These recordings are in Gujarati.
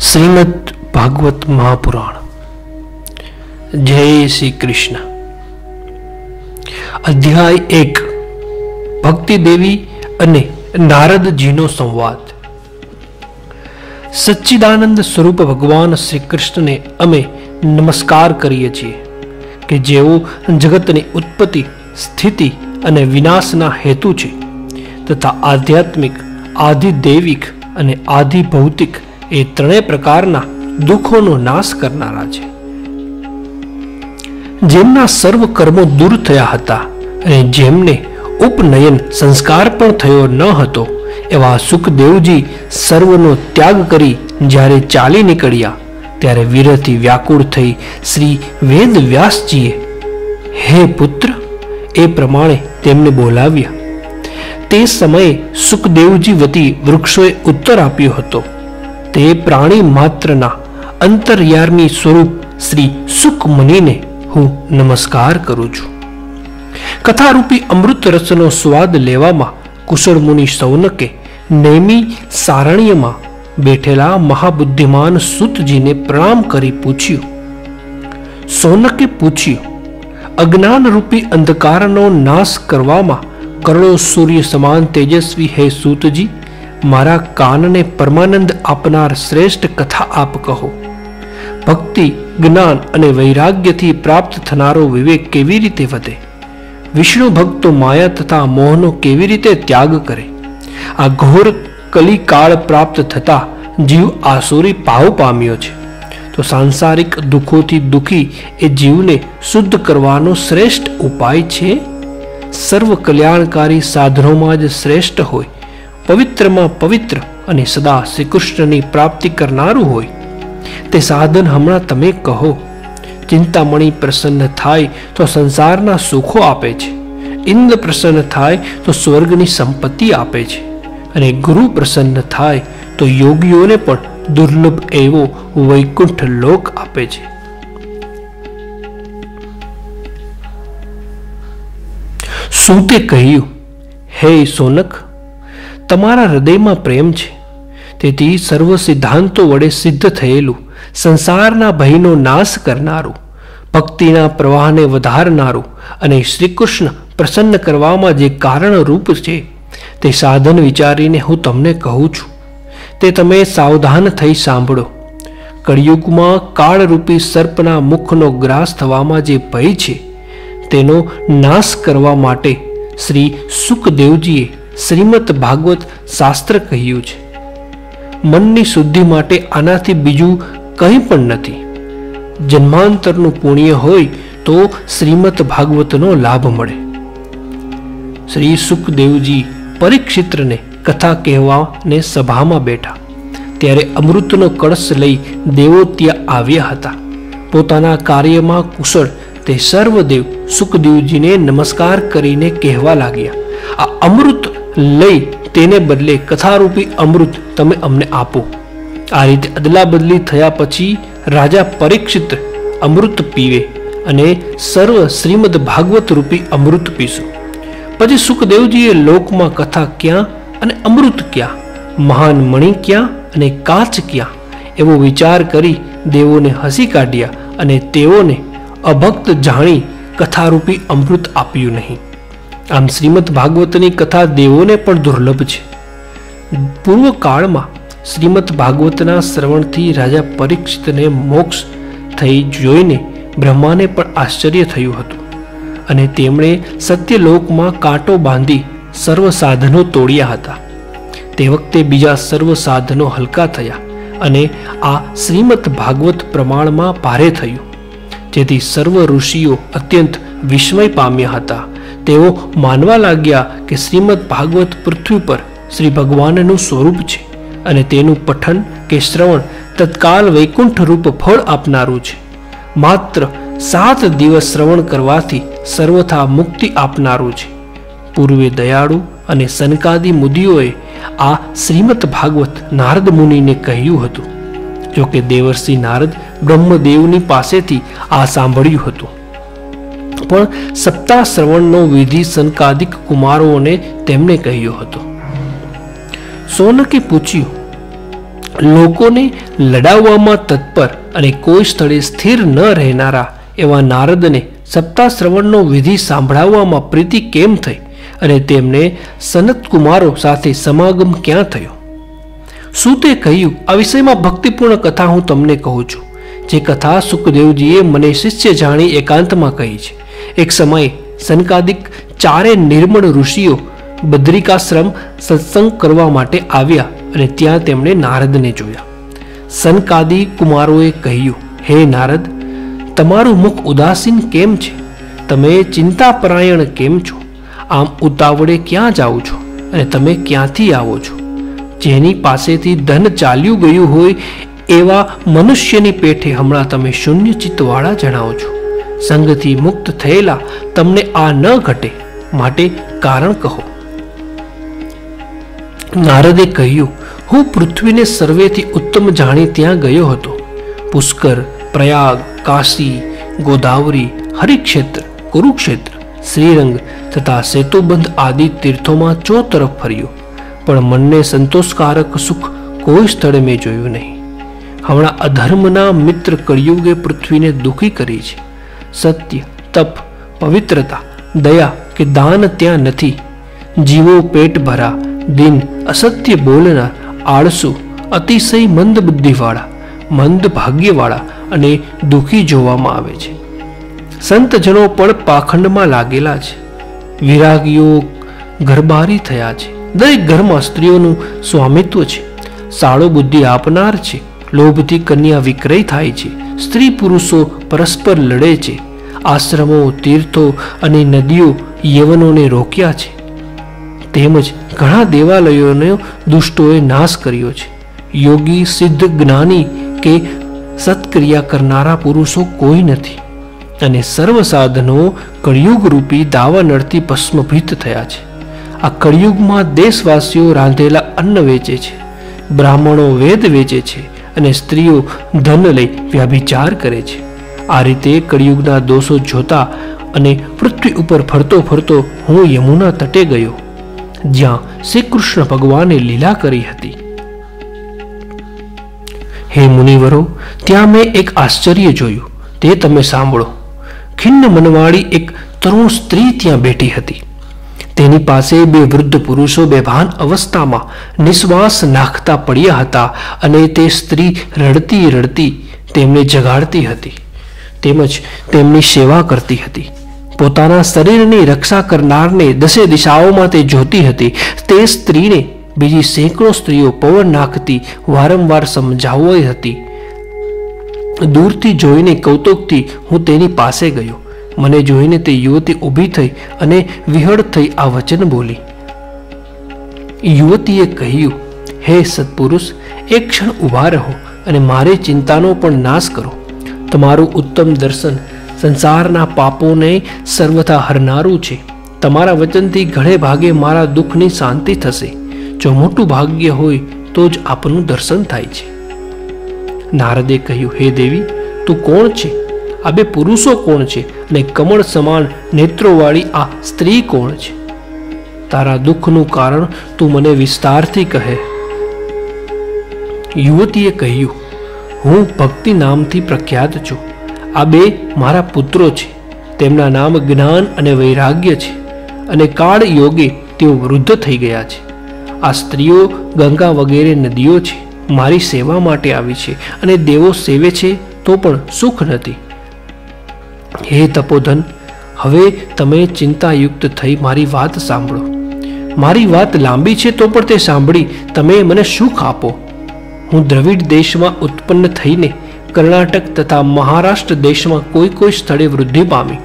શ્રીમદ ભાગવત મહાપુરાણ. જય શ્રી કૃષ્ણ. અધ્યાય 1. ભક્તિ દેવી અને નારદજીનો સંવાદ. સચ્ચિદાનંદ સ્વરૂપ ભગવાન શ્રી કૃષ્ણને અમે નમસ્કાર કરીએ છીએ કે જેઓ જગતની ઉત્પત્તિ, સ્થિતિ અને વિનાશના હેતુ છે તથા આધ્યાત્મિક, આધિદૈવિક અને આધિભૌતિક એ ત્રણેય પ્રકારના દુઃખોનો નાશ કરનારા છે. જેમના સર્વ કર્મો દૂર થયા હતા અને જેમને ઉપનયન સંસ્કાર પણ થયો ન હતો એવા સુખદેવજી સર્વનો ત્યાગ કરી જ્યારે ચાલી નીકળ્યા ત્યારે વિરહથી વ્યાકુળ થઈ શ્રી વેદ વ્યાસજીએ હે પુત્ર એ પ્રમાણે તેમને બોલાવ્યા. તે સમયે સુખદેવજી વતી વૃક્ષોએ ઉત્તર આપ્યો હતો. તે પ્રાણી માત્રના અંતર્યામી સ્વરૂપ શ્રી સુખ મુનિને હું નમસ્કાર કરું છું. કથારૂપી અમૃત રસનો સ્વાદ લેવામાં કુશળ મુનિ સૌનકે નેમી સારણ્યમાં બેઠેલા મહાબુદ્ધિમાન સૂતજીને પ્રણામ કરી પૂછ્યું. સૌનકે પૂછ્યું, અજ્ઞાન રૂપી અંધકારનો નાશ કરવામાં કરોડો સૂર્ય સમાન તેજસ્વી હે સૂતજી, મારા કાનને પરમાનંદ આપનાર શ્રેષ્ઠ કથા આપ કહો. ભક્તિ, જ્ઞાન અને વૈરાગ્યથી પ્રાપ્ત થનારો વિવેક કેવી રીતે વધે? વિષ્ણુ ભક્તો માયા તથા મોહનો કેવી રીતે ત્યાગ કરે? આ ઘોર કલિકાળ પ્રાપ્ત થતા જીવ આસુરી પાવ પામ્યો છે તો સાંસારિક દુઃખોથી દુઃખી એ જીવને શુદ્ધ કરવાનો શ્રેષ્ઠ ઉપાય છે. સર્વ કલ્યાણકારી સાધનોમાં જ શ્રેષ્ઠ હોય, પવિત્રમાં પવિત્ર અને સદા શ્રી કૃષ્ણની પ્રાપ્તિ કરનારું હોય તે સાધન હમણાં તમે કહો. ચિંતામણી પ્રસન્ન થાય તો સંસારના સુખો આપે છે, ઇન્દ્ર પ્રસન્ન થાય તો સ્વર્ગની સંપત્તિ આપે છે અને ગુરુ પ્રસન્ન થાય તો યોગીઓને પણ દુર્લભ એવો વૈકુંઠ લોક આપે છે. સૂતે કહ્યું, હે સોનક, તમારા હૃદયમાં પ્રેમ છે તેથી સર્વ સિદ્ધાંતો વડે સિદ્ધ થયેલું સંસારના ભયનો નાશ કરનારું, ભક્તિના પ્રવાહને વધારનારું અને શ્રી કૃષ્ણ પ્રસન્ન કરવામાં જે કારણરૂપ છે તે સાધન વિચારીને હું તમને કહું છું. તે તમે સાવધાન થઈ સાંભળો. કળિયુગમાં કાળરૂપી સર્પના મુખનો ગ્રાસ થવામાં જે ભય છે તેનો નાશ કરવા માટે શ્રી સુખદેવજીએ શ્રીમદ ભાગવત શાસ્ત્ર કહ્યું છે. મનની શુદ્ધિ માટે આનાથી બીજું કંઈ પણ નથી. જન્માંતરનું પુણ્ય હોય તો શ્રીમદ ભાગવતનો લાભ મળે. શ્રી સુખદેવજી પરીક્ષિતને કથા કહેવાને સભામાં બેઠા ત્યારે અમૃતનો કળશ લઈ દેવો ત્યાં આવ્યા હતા. પોતાના કાર્યમાં કુશળ તે સર્વદેવ સુખદેવજીને નમસ્કાર કરીને કહેવા લાગ્યા, આ અમૃત લઈ તેને બદલે કથારૂપી અમૃત તમે અમને આપો. આ રીતે અદલા બદલી થયા પછી રાજા પરીક્ષિત અમૃત પીવે અને સર્વ શ્રીમદ ભાગવત રૂપી અમૃત પીશું. પછી સુખદેવજીએ લોકમાં કથા ક્યાં અને અમૃત ક્યાં, મહાન મણિ ક્યાં અને કાચ ક્યાં એવો વિચાર કરી દેવોને હસી કાઢ્યા અને તેઓને અભક્ત જાણી કથારૂપી અમૃત આપ્યું નહીં. આમ શ્રીમદ ભાગવતની કથા દેવોને પણ દુર્લભ છે. પૂર્વ કાળમાં શ્રીમદ ભાગવતના શ્રવણથી રાજા પરીક્ષિતને મોક્ષ થઈ જોઈને બ્રહ્માને પણ આશ્ચર્ય થયું હતું અને તેમણે સત્યલોકમાં કાંટો બાંધી સર્વ સાધનો તોડ્યા હતા. તે વખતે બીજા સર્વ સાધનો હલકા થયા અને આ શ્રીમદ ભાગવત પ્રમાણમાં ભારે થયું, જેથી સર્વ ઋષિઓ અત્યંત વિસ્મય પામ્યા હતા. તેઓ માનવા લાગ્યા કે શ્રીમદ ભાગવત પૃથ્વી પર શ્રી ભગવાનનું સ્વરૂપ છે અને તેનું પઠન કે શ્રવણ તત્કાલ વૈકુંઠ રૂપ ફળ આપનારું છે. માત્ર 7 દિવસ શ્રવણ કરવાથી સર્વથા મુક્તિ આપનારું છે. પૂર્વે દયાળુ અને સનકાદી મુનિઓએ આ શ્રીમદ ભાગવત નારદ મુનિને કહ્યું હતું. જોકે દેવર્ષિ નારદ બ્રહ્મદેવની પાસેથી આ સાંભળ્યું હતું, પણ સપ્તાહ શ્રવણનો વિધિ સનકાદિક કુમારોને તેમને કહ્યો હતો. સોનકે પૂછ્યું, લોકોને લડાવવામાં તત્પર અને કોઈ સ્થળે સ્થિર ન રહેનારા એવા નારદને સપ્તાહ શ્રવણનો વિધિ સાંભળાવવામાં પ્રીતિ કેમ થઈ અને તેમને સનત કુમારો સાથે સમાગમ ક્યાં થયો? સૂતે કહ્યું, આ વિષયમાં ભક્તિપૂર્ણ કથા હું તમને કહું છું, જે કથા સુખદેવજીએ મને શિષ્ય જાણી એકાંતમાં કહી છે. એક સમયે સનકાદિક 4 નિર્મળ ઋષિઓ બદ્રિકાશ્રમ સત્સંગ કરવા માટે આવ્યા અને ત્યાં તેમણે નારદને જોયા. સનકાદી કુમારોએ કહ્યું, હે નારદ, તમારું મુખ ઉદાસીન કેમ છે? તમે ચિંતાપરાયણ કેમ છો? આમ ઉતાવળે ક્યાં જાઓ છો અને તમે ક્યાંથી આવો છો? જેની પાસેથી ધન ચાલ્યું ગયું હોય એવા મનુષ્યની પેઠે હમણાં તમે શૂન્ય ચિત્તવાળા જણાવો છો. સંગથી મુક્ત થયેલા તમને આ ન ઘટે, માટે કારણ કહો. નારદે કહ્યું, હું પૃથ્વીને સર્વેથી ઉત્તમ જાણી ત્યાં ગયો હતો. પુષ્કર, પ્રયાગ, કાશી, ગોદાવરી, હરિક્ષેત્ર, કુરુક્ષેત્ર, શ્રીરંગ તથા સેતુબંધ આદિ તીર્થોમાં ચોતરફ ફર્યો, પણ મનને સંતોષકારક સુખ કોઈ સ્થળે મેં જોયું નહીં. હમણાં અધર્મના મિત્ર કળિયુગે પૃથ્વીને દુઃખી કરી છે. સત્ય, તપ, પવિત્રતા, દયા કે દાન ત્યાં નથી. જીવો પેટ ભરા, દિન, અસત્ય બોલનાર, આળસુ, અતિશય મંદ બુદ્ધિવાળા, મંદ ભાગ્યવાળા અને દુઃખી જોવામાં આવે છે. સંતજનો પણ પાખંડમાં લાગેલા છે. વિરાગીઓ ઘરબારી થયા છે. દરેક ઘરમાં સ્ત્રીઓનું સ્વામિત્વ છે. સાળો બુદ્ધિ આપનાર છે. લોભથી કન્યા વિક્રય થાય છે. સ્ત્રી પુરુષો પરસ્પર લડે છે. આશ્રમો, તીર્થો અને નદીઓ યવનોને રોક્યા છે. તેમજ ઘણા દેવાલયોનો દુષ્ટોએ નાશ કર્યો છે. યોગી, સિદ્ધ, જ્ઞાની કે સત્ક્રિયા કરનારા પુરુષો કોઈ નથી અને સર્વ સાધનો કળિયુગ રૂપી દાવાનળથી ભસ્મભીત થયા છે. આ કળિયુગમાં દેશવાસીઓ રાંધેલા અન્ન વેચે છે, બ્રાહ્મણો વેદ વેચે છે અને સ્ત્રીઓ ધન લઈ વ્યભિચાર કરે છે. આ રીતે કળિયુગના દોષો જોતા અને પૃથ્વી ઉપર ફરતો ફરતો હું યમુના તટે ગયો, જ્યાં શ્રી કૃષ્ણ ભગવાને લીલા કરી હતી. હે મુનિવરો, ત્યાં મેં એક આશ્ચર્ય જોયું, તે તમે સાંભળો. ખિન્ન મનવાળી એક તરુણ સ્ત્રી ત્યાં બેઠી હતી. તેની પાસે 2 વૃદ્ધ પુરુષો બેભાન અવસ્થામાં નિશ્વાસ નાખતા પડ્યા હતા અને તે સ્ત્રી રડતી રડતી તેમને જગાડતી હતી તેમજ તેમની સેવા કરતી હતી. પોતાના શરીરની રક્ષા કરનારને દસે દિશાઓમાં તે જોતી હતી. તે સ્ત્રીને બીજી સેંકડો સ્ત્રીઓ પવન નાખતી વારંવાર સમજાવતી હતી. દૂરથી જોઈને કૌતુકથી હું તેની પાસે ગયો. મને જોઈને તે યુવતી ઊભી થઈ અને વિહળ થઈ આ વચન બોલી. યુવતીએ કહ્યું, હે સત્પુરુષ, એક ક્ષણ ઊભા રહો અને મારી ચિંતાનો પણ નાશ કરો. તમારું ઉત્તમ દર્શન સંસારના પાપોને સર્વથા હરનારું છે. તમારા વચનથી ઘણે ભાગે મારા દુઃખની શાંતિ થશે. જો મોટું ભાગ્ય હોય તો જ આપનું દર્શન થાય છે. નારદે કહ્યું, હે દેવી, તું કોણ છે? આ 2 પુરુષો કોણ છે અને કમળ સમાન નેત્રોવાળી આ સ્ત્રી કોણ છે? તારા દુઃખનું કારણ તું મને વિસ્તારથી કહે. યુવતીએ કહ્યું, હું ભક્તિ નામથી પ્રખ્યાત છું. આ 2 મારા પુત્રો છે. તેમના નામ જ્ઞાન અને વૈરાગ્ય છે અને કાળ યોગે તેઓ વૃદ્ધ થઈ ગયા છે. આ સ્ત્રીઓ ગંગા વગેરે નદીઓ છે. મારી સેવા માટે આવી છે અને દેવો સેવે છે તો પણ સુખ નથી. હે તપોધન, હવે તમે ચિંતાયુક્ત થઈ મારી વાત સાંભળો. મારી વાત લાંબી છે તો પણ તે સાંભળી તમે મને સુખ આપો. હું દ્રવિડ દેશમાં ઉત્પન્ન થઈને કર્ણાટક તથા મહારાષ્ટ્ર દેશમાં કોઈ સ્થળે વૃદ્ધિ પામી,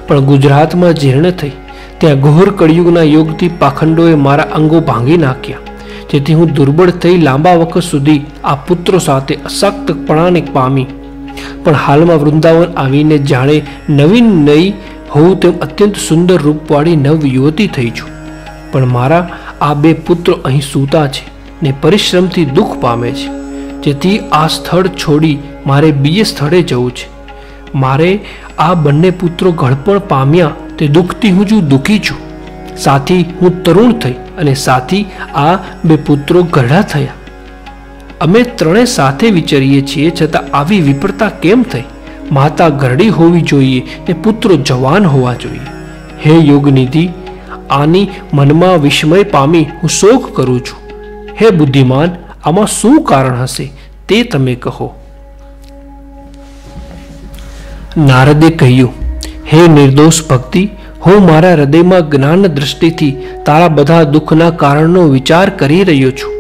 પણ ગુજરાતમાં જીર્ણ થઈ. ત્યાં ઘોર કળિયુગના યોગથી પાખંડોએ મારા અંગો ભાંગી નાખ્યા, જેથી હું દુર્બળ થઈ લાંબા વખત સુધી આ પુત્રો સાથે અશક્તપણાને પામી. પણ હાલમાં વૃંદાવન આવીને જાણે નવીન નઈ હોઉં તેમ અત્યંત સુંદર રૂપવાળી નવ યુવતી થઈ છું. પણ મારા આ 2 પુત્રો અહીં સૂતા છે ને પરિશ્રમથી દુઃખ પામે છે, જેથી આ સ્થળ છોડી મારે બીજે સ્થળે જવું છે. મારે આ બંને પુત્રો ઘડપણ પામ્યા તે દુઃખથી હું જો દુઃખી છું. સાથી હું તરુણ થઈ અને સાથી આ 2 પુત્રો ઘરડા થયા. અમે ત્રણે સાથે વિચરીએ છીએ, છતાં આવી વિપરતા કેમ થઈ? માતા ઘરડી હોવી જોઈએ ને પુત્રો જવાન હોવા જોઈએ. હે યોગનિધિ, આની મનમાં વિસ્મય પામી હું શોક કરું છું. હે બુદ્ધિમાન, આમાં શું કારણ હશે તે તમે કહો. નારદે કહ્યું, હે નિર્દોષ ભક્તિ, હું મારા હૃદયમાં જ્ઞાન દ્રષ્ટિથી તારા બધા દુઃખના કારણનો વિચાર કરી રહ્યો છું.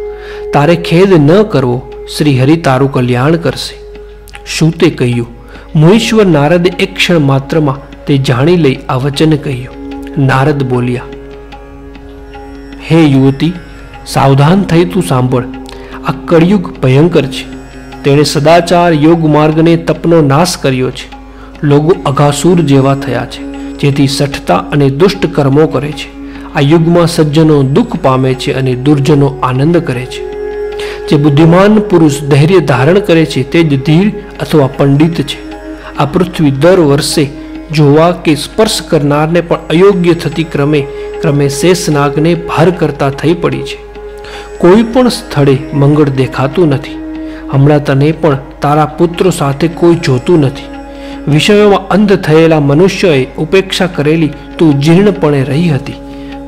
તારે ખેદ ન કરવો, શ્રી હરિ તારું કલ્યાણ કરશે. સૂતે કહ્યું. મુનીશ્વર નારદે એક ક્ષણ માત્રમાં તે જાણી લઈ આ વચન કહ્યું. નારદ બોલ્યા, હે યુવતી, સાવધાન થઈ તું સાંભળ. આ કળિયુગ ભયંકર છે. તેણે સદાચાર યોગ માર્ગને તપનો નાશ કર્યો છે. લોકો અઘાસુર જેવા થયા છે, જેથી સઠતા અને દુષ્ટ કર્મો કરે છે. આ યુગમાં સજ્જનો દુઃખ પામે છે અને દુર્જનો આનંદ કરે છે. જે બુદ્ધિમાન પુરુષ ધૈર્ય ધારણ કરે છે તે જ ધીર અથવા પંડિત છે. આ પૃથ્વી દર વર્ષે જોવા કે સ્પર્શ કરનારને પણ અયોગ્ય થતી ક્રમે શેષનાગને ભાર કરતા થઈ પડી છે. કોઈ પણ સ્થળે મંગળ દેખાતું નથી. હમણાં તને પણ તારા પુત્રો સાથે કોઈ જોતું નથી. વિષયોમાં અંધ થયેલા મનુષ્યએ ઉપેક્ષા કરેલી તું જીર્ણપણે રહી હતી,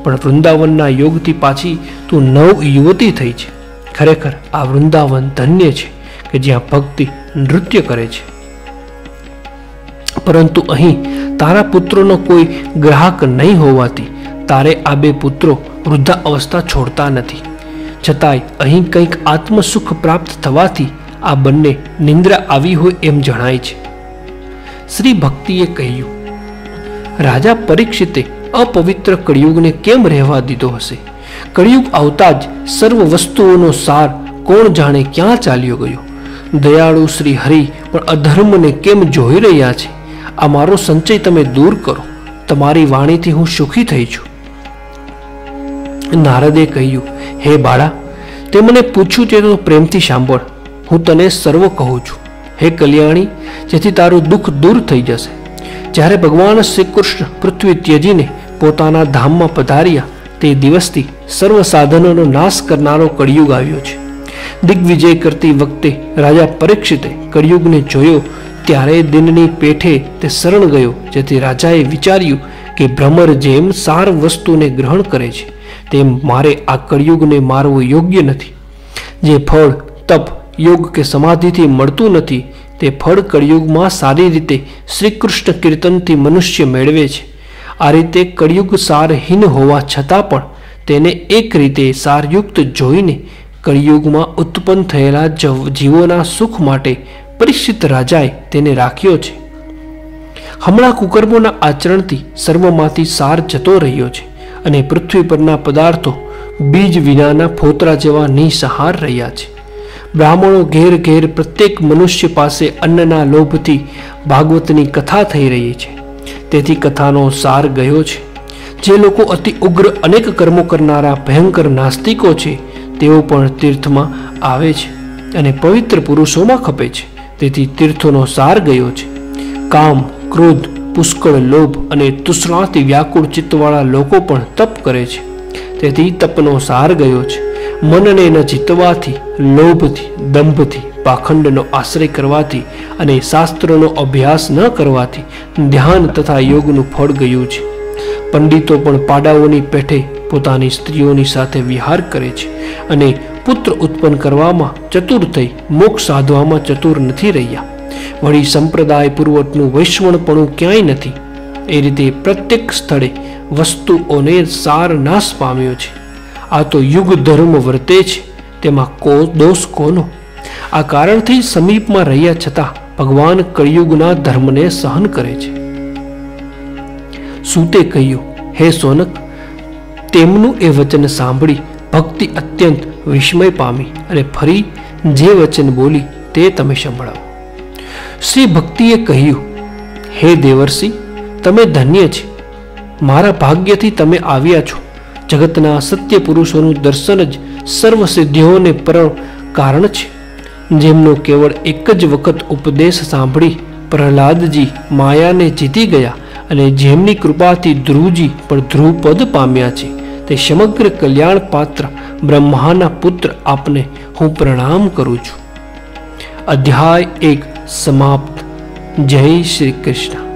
પણ વૃંદાવનના યોગથી પાછી તું નવ યુવતી થઈ છે. ખરેખર આ વૃંદાવન ધન્ય છે કે જ્યાં ભક્તિ નૃત્ય કરે છે. પરંતુ અહીં તારા પુત્રોનો કોઈ ગ્રાહક નહીં હોવાથી તારે આ બે પુત્રો વૃદ્ધા અવસ્થા છોડતા નથી. છતાંય અહીં કંઈક આત્મસુખ પ્રાપ્ત થવાથી આ બંને નિંદ્રા આવી હોય એમ જણાય છે. શ્રી ભક્તિએ કહ્યું, રાજા પરીક્ષિતે અપવિત્ર કળિયુગને કેમ રહેવા દીધો હશે? કળિયુગ આવતા જ સર્વ વસ્તુઓનો સાર કોણ જાણે ક્યાં ચાલ્યો ગયો. દયાળુ શ્રી હરિ પણ અધર્મને કેમ જોઈ રહ્યા છે? આ મારો સંચય તમે દૂર કરો. તમારી વાણીથી હું સુખી થઈ છું. નારદે કહ્યું, હે બાળા, તે મને પૂછ્યું તે તો પ્રેમથી સાંભળ. હું તને સર્વ કહું છું. હે કલ્યાણી, જેથી તારું દુઃખ દૂર થઈ જશે. જ્યારે ભગવાન શ્રી કૃષ્ણ પૃથ્વી ત્યજીને પોતાના ધામમાં પધાર્યા તે દિવસથી સર્વ સાધનોનો નાશ કરનારો કળિયુગ આવ્યો છે. દિગ્વિજય કરતી વખતે રાજા પરીક્ષિતે કળિયુગને જોયો ત્યારે દિનની પેઠે તે શરણ ગયો, જેથી રાજાએ વિચાર્યું કે ભ્રમર જેમ સાર વસ્તુને ગ્રહણ કરે છે તેમ મારે આ કળિયુગને મારવું યોગ્ય નથી. જે ફળ તપ, યોગ કે સમાધિથી મળતું નથી તે ફળ કળિયુગમાં સારી રીતે શ્રી કૃષ્ણ કીર્તનથી મનુષ્ય મેળવે છે. આ રીતે કળિયુગ સારહીન હોવા છતાં પણ તેને એક રીતે સારયુક્ત જોઈને કળિયુગમાં ઉત્પન્ન થયેલા જીવોના સુખ માટે પરીક્ષિત રાજાએ તેને રાખ્યો છે. હમણાં કુકર્મોના આચરણથી સર્વમાંથી સાર જતો રહ્યો છે અને પૃથ્વી પરના પદાર્થો બીજ વિનાના ફોતરા જેવા નિસહાર રહ્યા છે. બ્રાહ્મણો ઘેર ઘેર પ્રત્યેક મનુષ્ય પાસે અન્નના લોભથી ભાગવતની કથા થઈ રહી છે. તેથી કથાનો સાર ગયો છે. જે લોકો અતિ ઉગ્ર અનેક કર્મો કરનારા ભયંકર નાસ્તિકો છે તેઓ પણ તીર્થમાં આવે છે અને પવિત્ર પુરુષોમાં ખપે છે. તેથી તીર્થોનો સાર ગયો છે. કામ, ક્રોધ, પુષ્કળ લોભ અને તૃષ્ણાથી વ્યાકુળ ચિત્તવાળા લોકો પણ તપ કરે છે. તેથી તપનો સાર ગયો છે. મનને ન જીતવાથી, લોભથી, દંભથી, પાખંડનો આશ્રય કરવાથી અને શાસ્ત્રોનો અભ્યાસ ન કરવાથી ધ્યાન તથા યોગનું ફળ ગયું છે. પંડિતો પણ પાડાઓની પેઠે પોતાની સ્ત્રીઓની સાથે વિહાર કરે છે અને પુત્ર ઉત્પન્ન કરવામાં ચતુર થઈ મોક્ષ સાધવામાં ચતુર નથી રહ્યા. વળી સંપ્રદાય પૂર્વકનું વૈષ્ણવપણું ક્યાંય નથી. એ રીતે પ્રત્યેક સ્થળે વસ્તુઓને સાર નાશ પામ્યો છે. આ તો યુગ ધર્મ વર્તે છે, તેમાં દોષ કોનો? આ કારણથી સમીપમાં રહ્યા છતાં ભગવાન કળિયુગના ધર્મને સહન કરે છે. સૂતે કહ્યું, હે સોનક, તેમનું એ વચન સાંભળી ભક્તિ અત્યંત વિસ્મય પામી અને ફરી જે વચન બોલી તે તમે સંભળાવો. શ્રી ભક્તિએ કહ્યું, હે દેવર્ષિ, તમે ધન્ય છે. મારા ભાગ્યથી તમે આવ્યા છો. જગતના સત્ય પુરુષોનું દર્શન જ સર્વ સિદ્ધિઓને પર કારણ છે. જેમનો કેવળ એક જ વખત ઉપદેશ સાંભળી પ્રહલાદજી માયાને જીતી ગયા અને જેમની કૃપાથી ધ્રુવજી પણ ધ્રુવપદ પામ્યા છે, તે સમગ્ર કલ્યાણ પાત્ર બ્રહ્માના પુત્ર આપને હું પ્રણામ કરું છું. અધ્યાય 1 સમાપ્ત. જય શ્રી કૃષ્ણ.